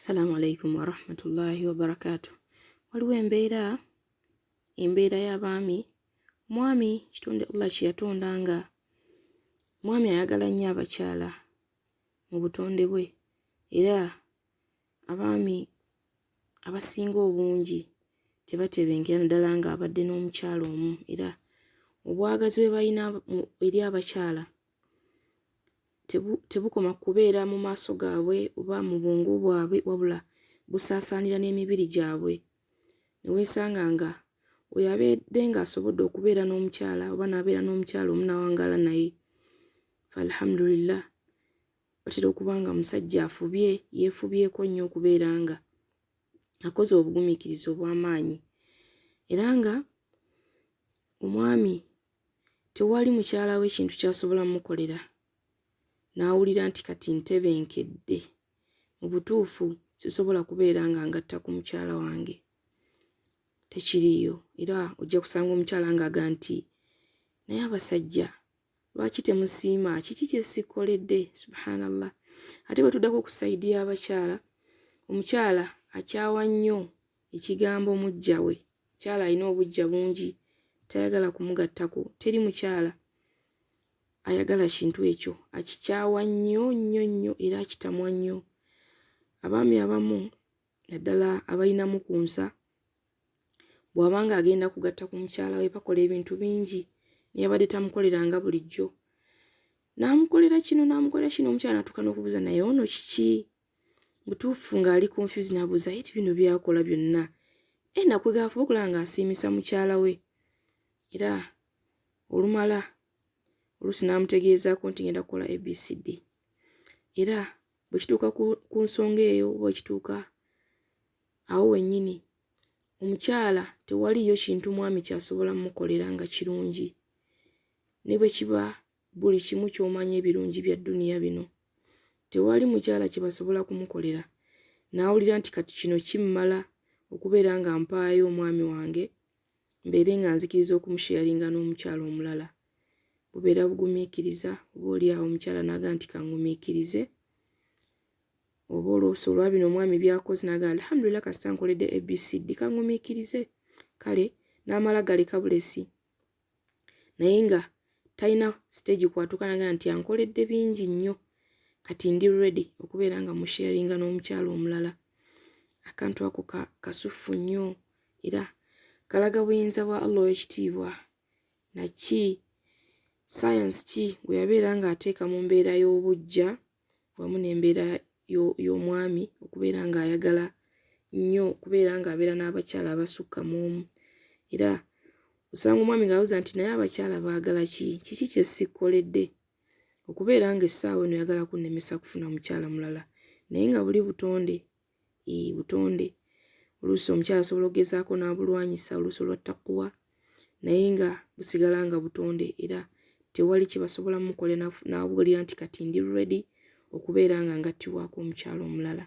Assalamu alaikum wa rahmatullahi wa barakatuh. Waliwo embeera y'abaami. Mwami kitonde Allah kye yatondanga. Mwami ayagala nnyo abakyala mu butonde bwe, era abaami abasinga obungi tebatebenkera naddala nga abadde n'omukyala omu, era obwagazi bwe balina eri abakyala tebukoma kubeera mu maaso gaabwe oba mu bwongo bwabwe, wabula busaasaanira n'emibiri gyabwe. Ne weesanga nga oyo abeedde ng'asobodde okubeera n'omukyala oba n'abeera n'omukyala omu n'awangaala naye, alhamdulillah, batera okuba nga musajja yeefubyeko nnyo okubeera nga akoze obugumiikiriza obw'amaanyi, era nga omwami tewali mukyala we ekintu ky'asobola mmukolera n'awulira nti kati ntebenkedde, mu butuufu sisobola kubeera nga ngatta ku mukyala wange. Tekiriiyo. Era ojja kusanga omukyala ng'aga nti naye abasajja lwaki temusiima, kiki kye sikoledde? Subhanallah. Ate bwe tuddako ku sayidi y'abakyala, omukyala akyawa nnyo ekigambo mujja we. Omukyala alina obujja bungi, tayagala kumugattako. Teri mukyala ayagala kintu ekyo, akikyawa nnyo nnyo nnyo era akitamwa nnyo. Abaami abamu naddala abalinamu ku nsa, bw'abanga agenda kugatta ku mukyala we bakola ebintu bingi naye abadde tamukoleranga bulijjo. N'amukolera kino n'amukolera kino, omukyala n'atuuka n'okubuuza naye ono kiki? Butuufu ng'ali confused n'abuuza eti bino byakola byonna nakwegaafuba okulaba ng'asiimisa mukyala we. Era olumala oluusi n'amutegeezaako nti ngenda kukola ABCD. Era bwe kituuka ku nsonga eyo, bwe kituuka awo wennyini, omukyala tewaliyo kintu mwami ky'asobola mmukolera nga kirungi. Ne bwe kiba buli kimu ky'omanya ebirungi bya dduniya bino, tewali mukyala kye basobola kumukolera n'awulira nti kati kino kimmala okubeera nga mpaayo omwami wange, mbeere nga nzikiriza okumusharinga n'omukyala omulala. Bubeera bugumiikiriza, oba oli awo omukyala n'aga nti kangumiikirize, oba oluusi olwa bino omwami by'akoze n'aga alhamdulillah kasita nkoledde ABCD kangumiikirize. Kale n'amala galeka bulesi, naye nga talina stage kwatuuka n'aga nti ankoledde bingi nnyo, kati ndi ready okubeera nga musharinga n'omukyala omulala. Akantu ako kasuffu nnyo era kalaga buyinza bwa Allah ow'ekitiibwa. Naki science ki gwe yabeera ng'ateeka mu mbeera y'obujja wamu n'embeera y'omwami okubeera ng'ayagala nnyo okubeera ng'abeera n'abakyala abasukka mu omu. Era osanga omwami ng'abuuza nti naye abakyala baagala ki? Kiki kye sikoledde okubeera ng'essaawa eno oyagala kunnemesa kufuna mukyala mulala? Naye nga buli butonde, butonde. Oluusi omukyala asobola okugezaako n'abulwanyisa oluusi olwa taqwa, naye nga busigala nga butonde, era tewali kye basobola mmukolera n'awulira nti kati ndi ready okubeera nga ngattibwako omukyala omulala.